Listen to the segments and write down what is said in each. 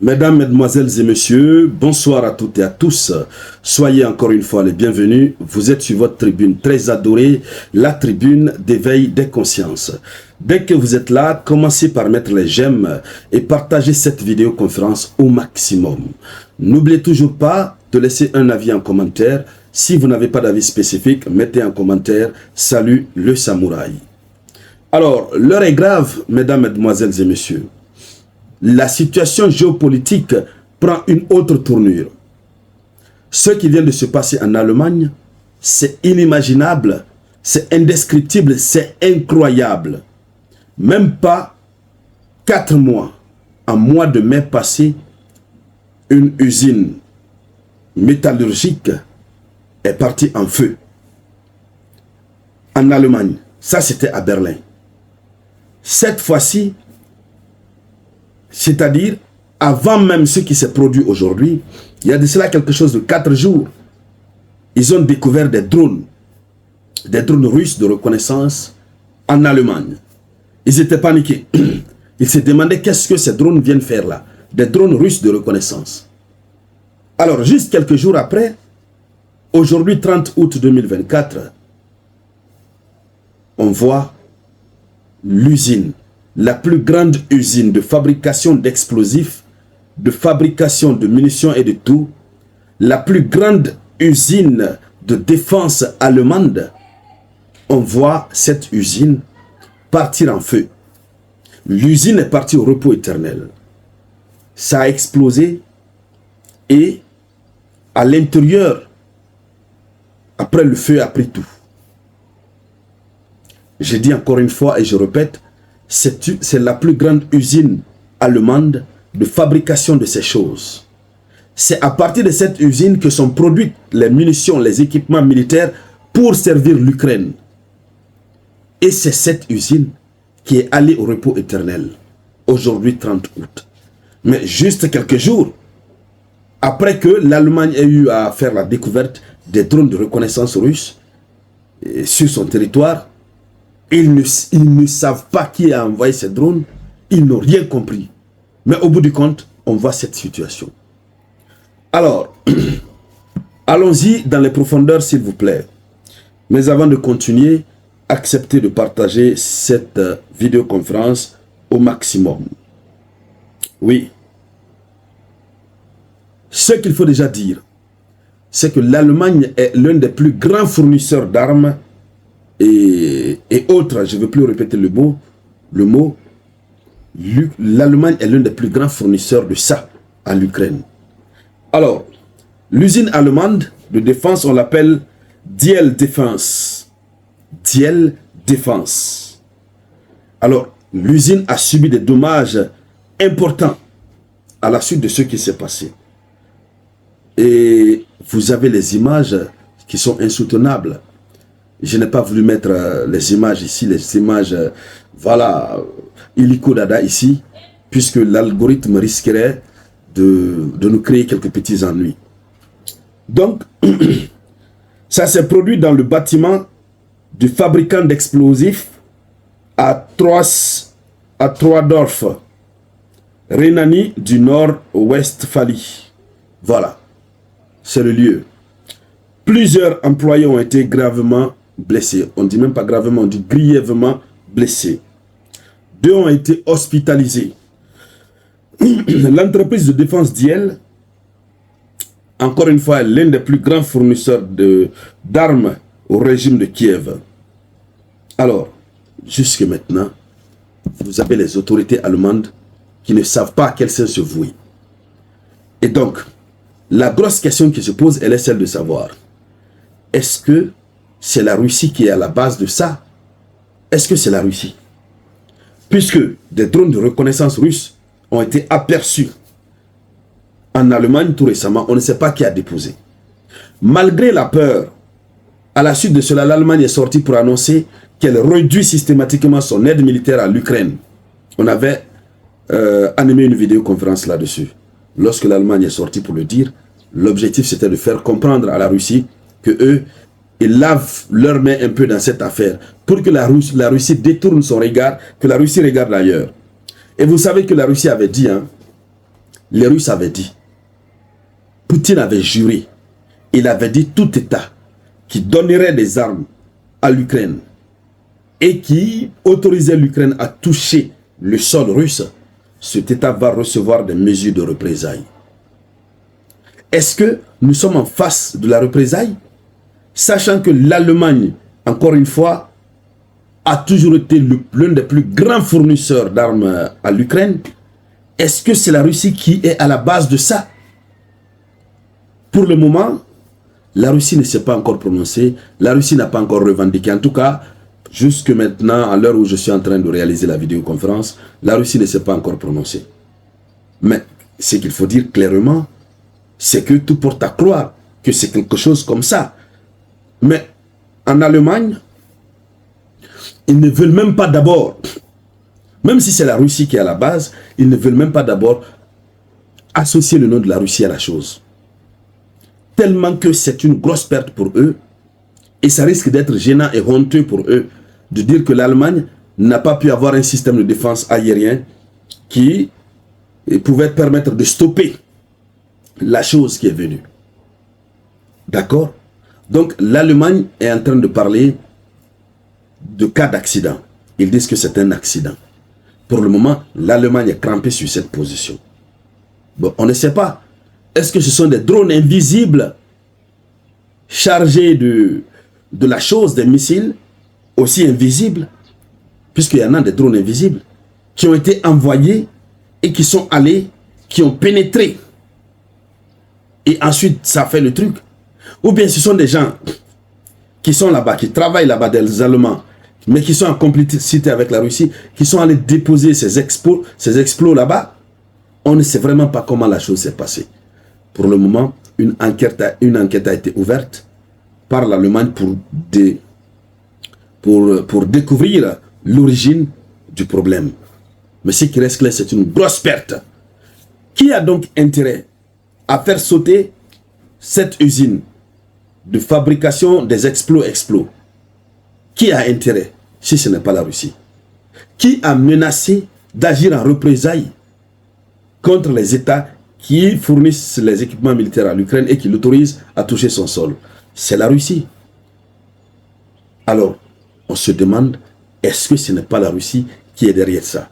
Mesdames, Mesdemoiselles et Messieurs, bonsoir à toutes et à tous. Soyez encore une fois les bienvenus. Vous êtes sur votre tribune très adorée, la tribune d'éveil des consciences. Dès que vous êtes là, commencez par mettre les j'aime et partagez cette vidéoconférence au maximum. N'oubliez toujours pas de laisser un avis en commentaire. Si vous n'avez pas d'avis spécifique, mettez en commentaire « Salut le samouraï ». Alors, l'heure est grave, Mesdames, Mesdemoiselles et Messieurs. La situation géopolitique prend une autre tournure. Ce qui vient de se passer en Allemagne, c'est inimaginable, c'est indescriptible, c'est incroyable. Même pas 4 mois, en mois de mai passé, une usine métallurgique est partie en feu. En Allemagne, ça c'était à Berlin. Cette fois-ci, c'est-à-dire, avant même ce qui s'est produit aujourd'hui, il y a de cela quelque chose de 4 jours, ils ont découvert des drones russes de reconnaissance en Allemagne. Ils étaient paniqués. Ils se demandaient qu'est-ce que ces drones viennent faire là. Des drones russes de reconnaissance. Alors, juste quelques jours après, aujourd'hui 30 août 2024, on voit l'usine, la plus grande usine de fabrication d'explosifs, de fabrication de munitions et de tout, la plus grande usine de défense allemande, on voit cette usine partir en feu. L'usine est partie au repos éternel. Ça a explosé et à l'intérieur, après le feu a pris tout. Je dis encore une fois et je répète, c'est la plus grande usine allemande de fabrication de ces choses. C'est à partir de cette usine que sont produites les munitions, les équipements militaires pour servir l'Ukraine. Et c'est cette usine qui est allée au repos éternel, aujourd'hui 30 août. Mais juste quelques jours après que l'Allemagne ait eu à faire la découverte des drones de reconnaissance russes sur son territoire, ils ne savent pas qui a envoyé ces drones. Ils n'ont rien compris. Mais au bout du compte, on voit cette situation. Alors, allons-y dans les profondeurs, s'il vous plaît. Mais avant de continuer, acceptez de partager cette vidéoconférence au maximum. Oui. Ce qu'il faut déjà dire, c'est que l'Allemagne est l'un des plus grands fournisseurs d'armes et autres, je ne veux plus répéter le mot, l'Allemagne est l'un des plus grands fournisseurs de ça à l'Ukraine. Alors, l'usine allemande de défense, on l'appelle Diehl Defense. Diehl Defense. Alors, l'usine a subi des dommages importants à la suite de ce qui s'est passé. Et vous avez les images qui sont insoutenables. Je n'ai pas voulu mettre les images ici, les images, voilà, illico dada ici, puisque l'algorithme risquerait de nous créer quelques petits ennuis. Donc, ça s'est produit dans le bâtiment du fabricant d'explosifs à Troisdorf, Rhénanie du Nord-Westphalie. Voilà, c'est le lieu. Plusieurs employés ont été gravement blessés. On ne dit même pas gravement, on dit grièvement blessés. 2 ont été hospitalisés. L'entreprise de défense Diehl, encore une fois, est l'un des plus grands fournisseurs d'armes au régime de Kiev. Alors, jusque maintenant, vous avez les autorités allemandes qui ne savent pas à quel sens se vouer. Et donc, la grosse question qui se pose, elle est celle de savoir, est-ce que c'est la Russie qui est à la base de ça? Est-ce que c'est la Russie? Puisque des drones de reconnaissance russes ont été aperçus en Allemagne tout récemment, on ne sait pas qui a déposé. Malgré la peur, à la suite de cela, l'Allemagne est sortie pour annoncer qu'elle réduit systématiquement son aide militaire à l'Ukraine. On avait animé une vidéoconférence là-dessus. Lorsque l'Allemagne est sortie pour le dire, l'objectif c'était de faire comprendre à la Russie que eux, ils lavent leurs mains un peu dans cette affaire pour que la Russie détourne son regard, que la Russie regarde ailleurs. Et vous savez que la Russie avait dit, hein, les Russes avaient dit, Poutine avait juré, il avait dit tout État qui donnerait des armes à l'Ukraine et qui autorisait l'Ukraine à toucher le sol russe, cet État va recevoir des mesures de représailles. Est-ce que nous sommes en face de la représaille? Sachant que l'Allemagne, encore une fois, a toujours été l'un des plus grands fournisseurs d'armes à l'Ukraine. Est-ce que c'est la Russie qui est à la base de ça? Pour le moment, la Russie ne s'est pas encore prononcée. La Russie n'a pas encore revendiqué. En tout cas, jusque maintenant, à l'heure où je suis en train de réaliser la vidéoconférence, la Russie ne s'est pas encore prononcée. Mais ce qu'il faut dire clairement, c'est que tout porte à croire que c'est quelque chose comme ça. Mais en Allemagne, ils ne veulent même pas d'abord, même si c'est la Russie qui est à la base, ils ne veulent même pas d'abord associer le nom de la Russie à la chose. Tellement que c'est une grosse perte pour eux, et ça risque d'être gênant et honteux pour eux de dire que l'Allemagne n'a pas pu avoir un système de défense aérien qui pouvait permettre de stopper la chose qui est venue. D'accord? Donc l'Allemagne est en train de parler de cas d'accident. Ils disent que c'est un accident. Pour le moment, l'Allemagne est crampée sur cette position. Bon, on ne sait pas. Est-ce que ce sont des drones invisibles chargés de la chose, des missiles aussi invisibles, puisqu'il y en a des drones invisibles qui ont été envoyés et qui sont allés, qui ont pénétré. Et ensuite, ça fait le truc. Ou bien ce sont des gens qui sont là-bas, qui travaillent là-bas, des Allemands, mais qui sont en complicité avec la Russie, qui sont allés déposer ces explos là-bas. On ne sait vraiment pas comment la chose s'est passée. Pour le moment, une enquête a été ouverte par l'Allemagne pour découvrir l'origine du problème. Mais ce qui reste clair, c'est une grosse perte. Qui a donc intérêt à faire sauter cette usine de fabrication des explos? Qui a intérêt si ce n'est pas la Russie? Qui a menacé d'agir en représailles contre les États qui fournissent les équipements militaires à l'Ukraine et qui l'autorisent à toucher son sol? C'est la Russie. Alors, on se demande, est-ce que ce n'est pas la Russie qui est derrière ça?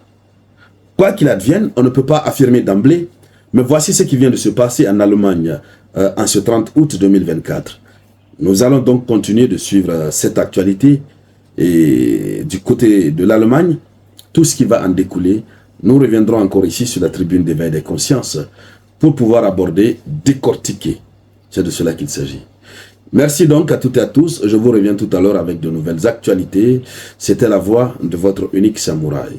Quoi qu'il advienne, on ne peut pas affirmer d'emblée, mais voici ce qui vient de se passer en Allemagne en ce 30 août 2024. Nous allons donc continuer de suivre cette actualité et du côté de l'Allemagne, tout ce qui va en découler. Nous reviendrons encore ici sur la tribune d'éveil des consciences pour pouvoir aborder, décortiquer. C'est de cela qu'il s'agit. Merci donc à toutes et à tous. Je vous reviens tout à l'heure avec de nouvelles actualités. C'était la voix de votre unique samouraï.